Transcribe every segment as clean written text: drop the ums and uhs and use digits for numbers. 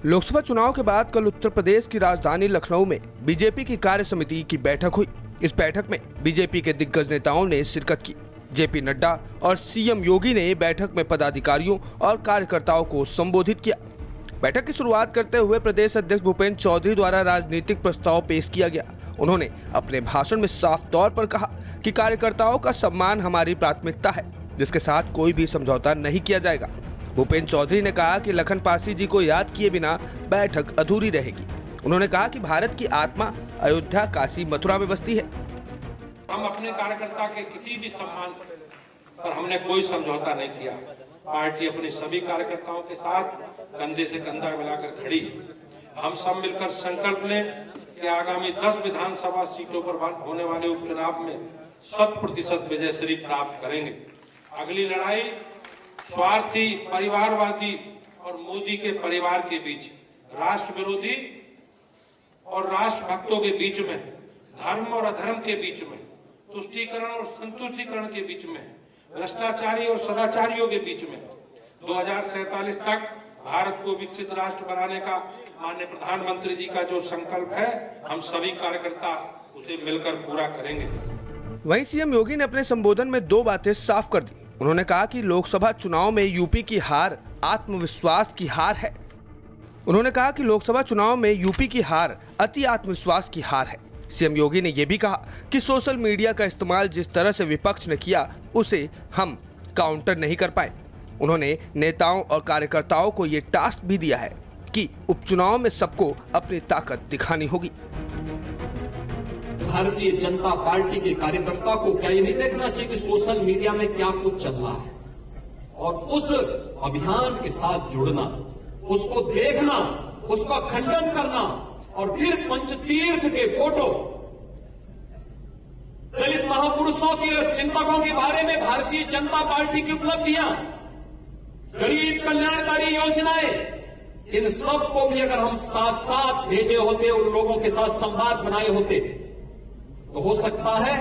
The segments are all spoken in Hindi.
लोकसभा चुनाव के बाद कल उत्तर प्रदेश की राजधानी लखनऊ में बीजेपी की कार्य समिति की बैठक हुई। इस बैठक में बीजेपी के दिग्गज नेताओं ने शिरकत की। जेपी नड्डा और सीएम योगी ने बैठक में पदाधिकारियों और कार्यकर्ताओं को संबोधित किया। बैठक की शुरुआत करते हुए प्रदेश अध्यक्ष भूपेंद्र चौधरी द्वारा राजनीतिक प्रस्ताव पेश किया गया। उन्होंने अपने भाषण में साफ तौर पर कहा कि कार्यकर्ताओं का सम्मान हमारी प्राथमिकता है, जिसके साथ कोई भी समझौता नहीं किया जाएगा। भूपेंद्र चौधरी ने कहा कि लखन पासी जी को याद किए बिना बैठक अधूरी रहेगी। उन्होंने कहा कि भारत की आत्मा अयोध्या, काशी, मथुरा में बसती है। हम अपने कार्यकर्ता के किसी भी सम्मान पर हमने कोई समझौता नहीं किया। पार्टी अपने सभी कार्यकर्ताओं के साथ कंधे से कंधा मिलाकर खड़ी है। हम सब मिलकर संकल्प लें कि आगामी 10 विधानसभा सीटों पर होने वाले उपचुनाव में 100% विजयश्री प्राप्त करेंगे। अगली लड़ाई स्वार्थी, परिवारवादी और मोदी के परिवार के बीच, राष्ट्र विरोधी और राष्ट्र भक्तों के बीच में, धर्म और अधर्म के बीच में, तुष्टीकरण और संतुष्टीकरण के बीच में, भ्रष्टाचारी और सदाचारियों के बीच में 2047 तक भारत को विकसित राष्ट्र बनाने का माननीय प्रधानमंत्री जी का जो संकल्प है, हम सभी कार्यकर्ता उसे मिलकर पूरा करेंगे। वहीं सीएम योगी ने अपने संबोधन में दो बातें साफ कर दी। उन्होंने कहा कि लोकसभा चुनाव में यूपी की हार आत्मविश्वास की हार है। उन्होंने कहा कि लोकसभा चुनाव में यूपी की हार अति आत्मविश्वास की हार है। सीएम योगी ने यह भी कहा कि सोशल मीडिया का इस्तेमाल जिस तरह से विपक्ष ने किया, उसे हम काउंटर नहीं कर पाए। उन्होंने नेताओं और कार्यकर्ताओं को ये टास्क भी दिया है कि उपचुनाव में सबको अपनी ताकत दिखानी होगी। भारतीय जनता पार्टी के कार्यकर्ता को क्या ये नहीं देखना चाहिए कि सोशल मीडिया में क्या कुछ चल रहा है, और उस अभियान के साथ जुड़ना, उसको देखना, उसका खंडन करना, और फिर पंचतीर्थ के फोटो, दलित महापुरुषों के और चिंतकों के बारे में भारतीय जनता पार्टी की उपलब्धियां, गरीब कल्याणकारी योजनाएं, इन सब को भी अगर हम साथ साथ भेजे होते, उन लोगों के साथ संवाद बनाए होते, तो हो सकता है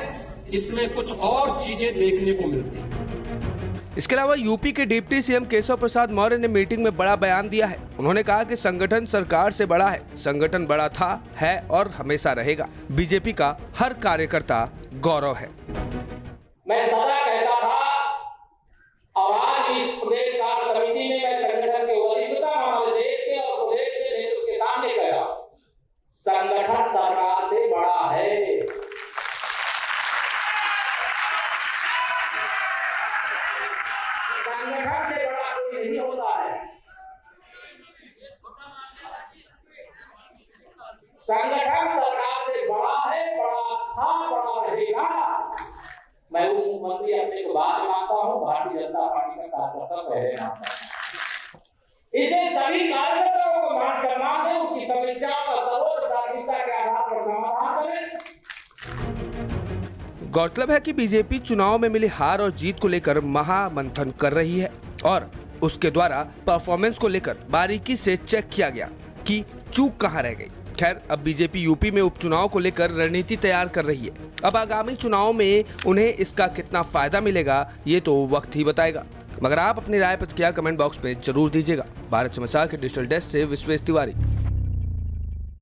इसमें कुछ और चीजें देखने को मिलती। इसके अलावा यूपी के डिप्टी सीएम केशव प्रसाद मौर्य ने मीटिंग में बड़ा बयान दिया है। उन्होंने कहा कि संगठन सरकार से बड़ा है, संगठन बड़ा था, है और हमेशा रहेगा। बीजेपी का हर कार्यकर्ता गौरव है। मैं सदा कहता था और आज इस प्रदेश कार्य समिति में मैं संगठन के वरिष्ठता हमारे देश के और प्रदेश के नेतृत्व के सामने कह रहा हूं, संगठन सरकार से बड़ा है। संगठन से बड़ा कोई नहीं होता है। संगठन सरकार से बड़ा है, बड़ा था, बड़ा रहेगा। मैं उप मुख्यमंत्री अपने को बात मानता हूं, भारतीय जनता पार्टी का कार्यकर्ता पहले मानता हूं। इसे सभी कार्यकर्ताओं को मान सम्मान दें, उनकी समस्याओं का सर्वोच्च प्राथमिकता के आधार पर समाधान करें। गौरतलब है कि बीजेपी चुनाव में मिली हार और जीत को लेकर महामंथन कर रही है और उसके द्वारा परफॉर्मेंस को लेकर बारीकी से चेक किया गया कि चूक कहां रह गई। खैर, अब बीजेपी यूपी में उपचुनाव को लेकर रणनीति तैयार कर रही है। अब आगामी चुनाव में उन्हें इसका कितना फायदा मिलेगा, ये तो वक्त ही बताएगा। मगर आप अपनी राय प्रतिक्रिया कमेंट बॉक्स में जरूर दीजिएगा। भारत समाचार के डिजिटल डेस्क से विश्वेश तिवारी।